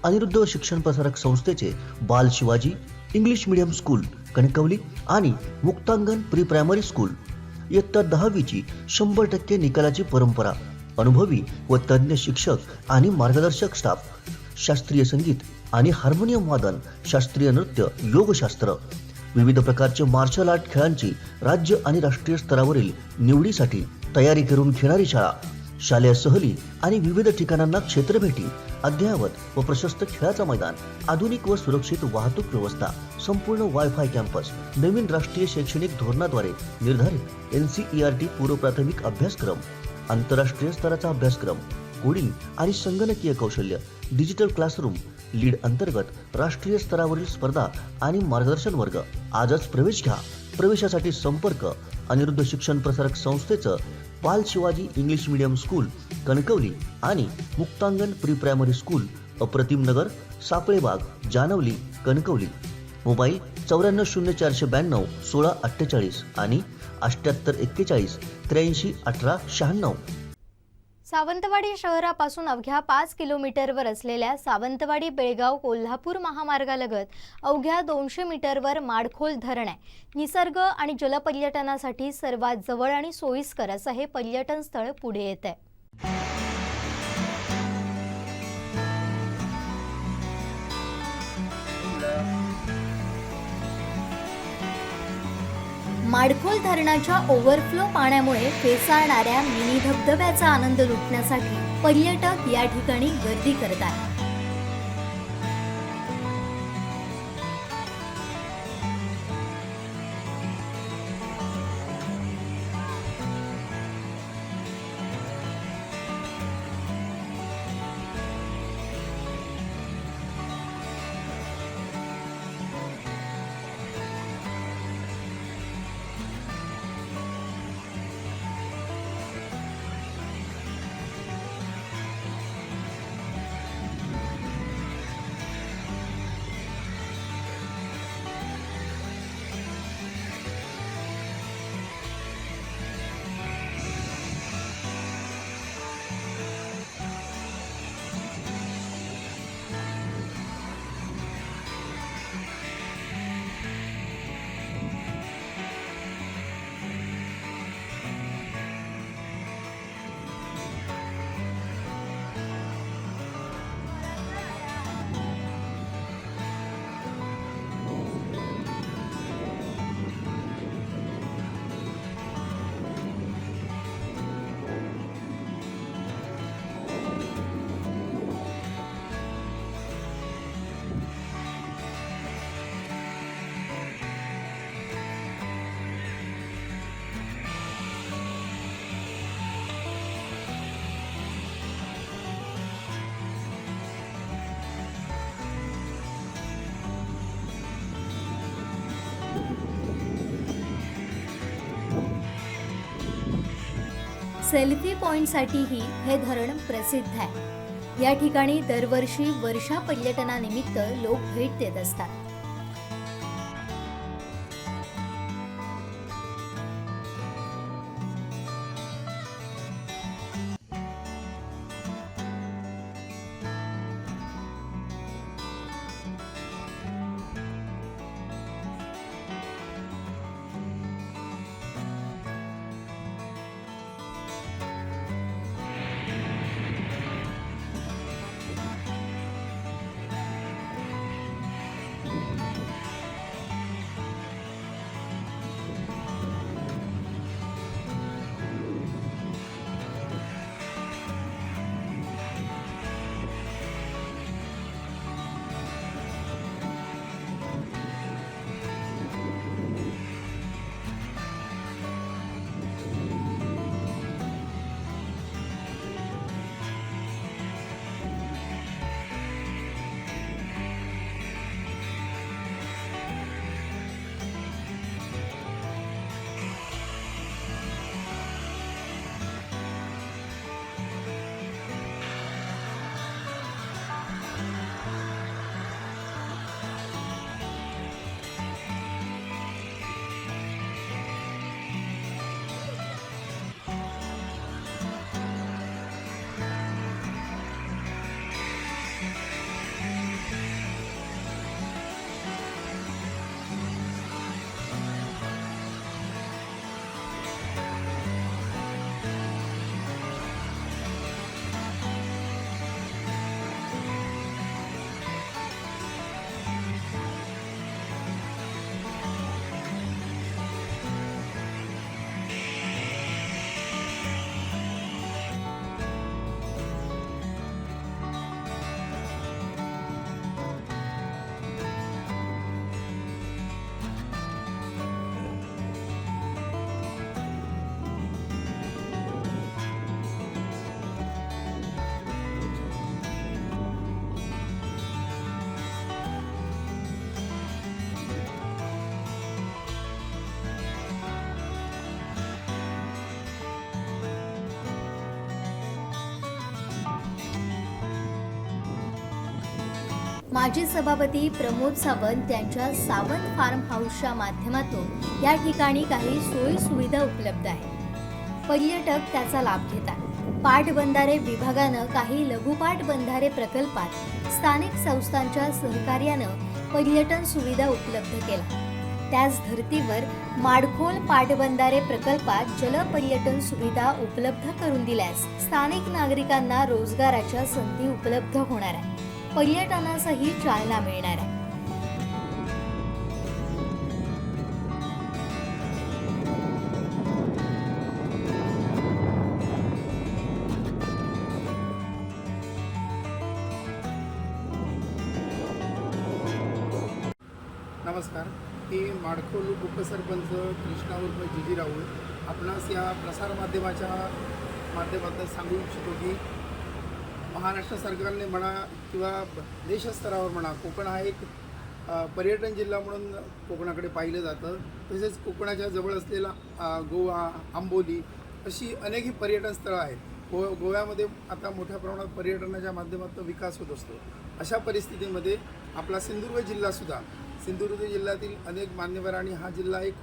अनिरुद्ध शिक्षण प्रसारक संस्थेचे बाल Shivaji English medium school Kankavli आणि मुक्तांगण प्री प्रायमरी स्कूल इयत्ता 10वीची 100% निकालाची परंपरा, अनुभवी व तज्ञ शिक्षक आणि मार्गदर्शक स्टाफ, शास्त्रीय संगीत आणि हार्मोनियम वादन, शास्त्रीय नृत्य, योगशास्त्र, विविध प्रकारचे मार्शल आर्ट खेळांची राज्य आणि राष्ट्रीय स्तरावरील निवडीसाठी तयारी करून घेणारी शाळा, शालेय सहली आणि विविध ठिकाणांना क्षेत्रभेटी, अद्ययावत व प्रशस्त खेळाचा मैदान, आधुनिक व सुरक्षित वाहतूक व्यवस्था, संपूर्ण वायफाय कॅम्पस, नवीन राष्ट्रीय शैक्षणिक धोरणाद्वारे निर्धारित NCERT पूर्व प्राथमिक अभ्यासक्रम, आंतरराष्ट्रीय स्तराचा अभ्यासक्रम, कोडिंग आणि संगणकीय कौशल्य, डिजिटल क्लासरूम, लीड अंतर्गत राष्ट्रीय स्तरावरील स्पर्धा आणि मार्गदर्शन वर्ग. आजच प्रवेश घ्या. प्रवेशासाठी संपर्क अनिरुद्ध शिक्षण प्रसारक संस्थेचं बाल Shivaji English medium school Kankavli आणि मुक्तांगण प्री प्रायमरी स्कूल अप्रतिम नगर, सापळेबाग, जानवली, कणकवली. मोबाईल 940492 1648 आणि 7841 83 18 96. सावंतवाडी शहरापासून अवघ्या 5 किलोमीटरवर असलेल्या सावंतवाडी बेळगाव कोल्हापूर महामार्गालगत अवघ्या 200 मीटरवर माडखोल धरण आहे. निसर्ग आणि जलपर्यटनासाठी सर्वात जवळ आणि सोयीस्कर असं हे पर्यटन स्थळ पुढे येत आहे. माडखोल धरणाच्या ओव्हरफ्लो पाण्यामुळे फेसाळणाऱ्या मिनी धबधब्याचा आनंद लुटण्यासाठी पर्यटक या ठिकाणी गर्दी करतात. सेल्फी पॉइंटसाठीही हे धरण प्रसिद्ध आहे. या ठिकाणी दरवर्षी वर्षा पर्यटनानिमित्त लोक भेट देत असतात. माजी सभापती प्रमोद सावंत यांच्या सावंत फार्म हाऊसच्या माध्यमातून या ठिकाणी काही सोयी सुविधा उपलब्ध आहेत. पर्यटक त्याचा लाभ घेतात. पाटबंधारे विभागानं काही लघु पाटबंधारे प्रकल्पात स्थानिक संस्थांच्या सहकार्यानं पर्यटन सुविधा उपलब्ध केला. त्याच धर्तीवर माडखोल पाटबंधारे प्रकल्पात जलपर्यटन सुविधा उपलब्ध करून दिल्यास स्थानिक नागरिकांना रोजगाराच्या संधी उपलब्ध होणार आहे. पर्यटनासही चालना मिळणार आहे. नमस्कार. मी माडखोल उपसरपंच कृष्णा उर्फ जीजी राहुल आपणास या प्रसारमाध्यमाच्या माध्यमातून सांगू इच्छितो की महाराष्ट्र सरकारने म्हणा किंवा देशस्तरावर म्हणा कोकण हा एक पर्यटन जिल्हा म्हणून कोकणाकडे पाहिलं जातं. तसेच कोकणाच्या जवळ असलेला गोवा, आंबोली अशी अनेक पर्यटन स्थळं आहेत. गोव्यामध्ये आता मोठ्या प्रमाणात पर्यटनाच्या माध्यमातून विकास होत असतो. अशा परिस्थितीमध्ये आपला सिंधुदुर्ग जिल्ह्यातील अनेक मान्यवरांनी हा जिल्हा एक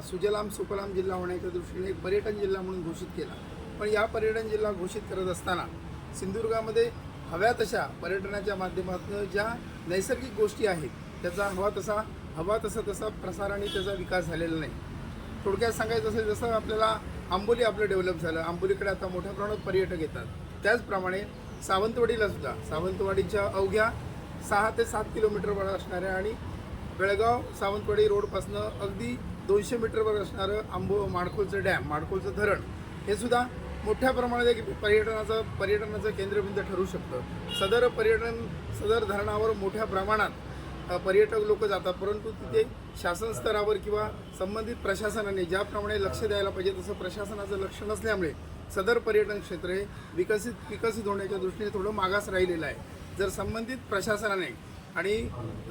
सुजलाम सुफलाम जिल्हा होण्याच्या दृष्टीने एक पर्यटन जिल्हा म्हणून घोषित केला. पण या पर्यटन जिल्हा घोषित करत असताना सिंधुदुर्गामध्ये हव्या तशा पर्यटनाच्या माध्यमातून ज्या नैसर्गिक गोष्टी आहेत त्याचा हवा तसा प्रसार आणि त्याचा विकास झालेला नाही. थोडक्यात सांगायचं असेल जसं आपल्याला आंबोली आपलं डेव्हलप झालं, आंबोलीकडे आता मोठ्या प्रमाणात पर्यटक येतात. त्याचप्रमाणे सावंतवाडीला सुद्धा सावंतवाडीच्या अवघ्या 6 ते 7 किलोमीटरवर असणाऱ्या आणि बेळगाव सावंतवाडी रोडपासनं अगदी 200 मीटरवर असणारं माडखोलचं डॅम, माडखोलचं धरण हे सुद्धा मोठ्या प्रमाणात एक पर्यटनाचं केंद्रबिंदू ठरू शकतं. सदर धरणावर मोठ्या प्रमाणात पर्यटक लोक जातात, परंतु तिथे शासन स्तरावर किंवा संबंधित प्रशासनाने ज्याप्रमाणे लक्ष द्यायला पाहिजे तसं प्रशासनाचं लक्ष नसल्यामुळे सदर पर्यटन क्षेत्र हे विकसित होण्याच्या दृष्टीने थोडं मागास राहिलेलं आहे. जर संबंधित प्रशासनाने आणि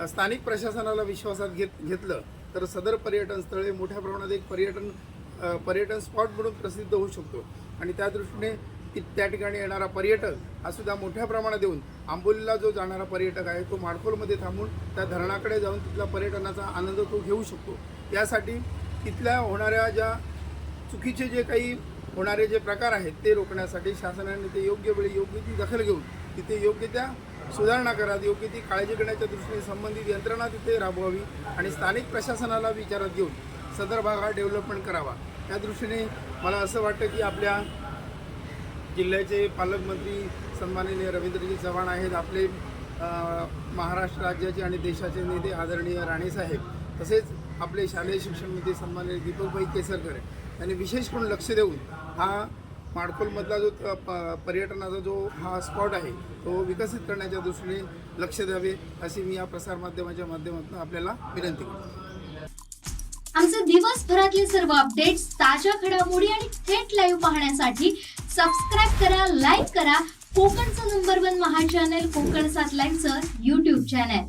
स्थानिक प्रशासनाला विश्वासात घेतलं तर सदर पर्यटन स्थळे मोठ्या प्रमाणात एक पर्यटन स्पॉट म्हणून प्रसिद्ध होऊ शकतो. आणि त्या दृष्टीने त्या ठिकाणी येणारा पर्यटक हा सुद्धा मोठ्या प्रमाणात येऊन आंबोलीला जो जाणारा पर्यटक आहे तो माडखोलमध्ये थांबून त्या धरणाकडे जाऊन तिथला पर्यटनाचा आनंद तो घेऊ शकतो. यासाठी तिथल्या होणाऱ्या ज्या चुकीचे जे काही होणारे जे प्रकार आहेत ते रोखण्यासाठी शासनाने ते योग्य वेळी योग्य ती दखल घेऊन तिथे योग्य त्या सुधारणा करावी, योग्य ती काळजी घेण्याच्या दृष्टीने संबंधित यंत्रणा तिथे राबवावी आणि स्थानिक प्रशासनाला विचारात घेऊन सदर भाग हा डेव्हलपमेंट करावा. त्या दृष्टीने मला असं वाटतं की आपल्या जिल्ह्याचे पालकमंत्री सन्माननीय रवींद्रजी चव्हाण आहेत, आपले महाराष्ट्र राज्याचे आणि देशाचे नेते आदरणीय राणेसाहेब, तसेच आपले शालेय शिक्षण मंत्री सन्माननीय दीपकभाई केसरकर यांनी विशेष करून लक्ष देऊन हा माडखोलमधला जो पर्यटनाचा जो हा स्पॉट आहे तो विकसित करण्याच्या दृष्टीने लक्ष द्यावे अशी मी या प्रसारमाध्यमाच्या माध्यमातून आपल्याला विनंती करतो. आमचे दिवसभरातले सर्व अपडेट्स, ताज्या घडामोडी आणि थेट लाईव्ह पाहण्यासाठी सबस्क्राईब करा, लाईक करा कोकणचं नंबर 1 महा चॅनल कोकण 7 लाईव्हचं YouTube चॅनल.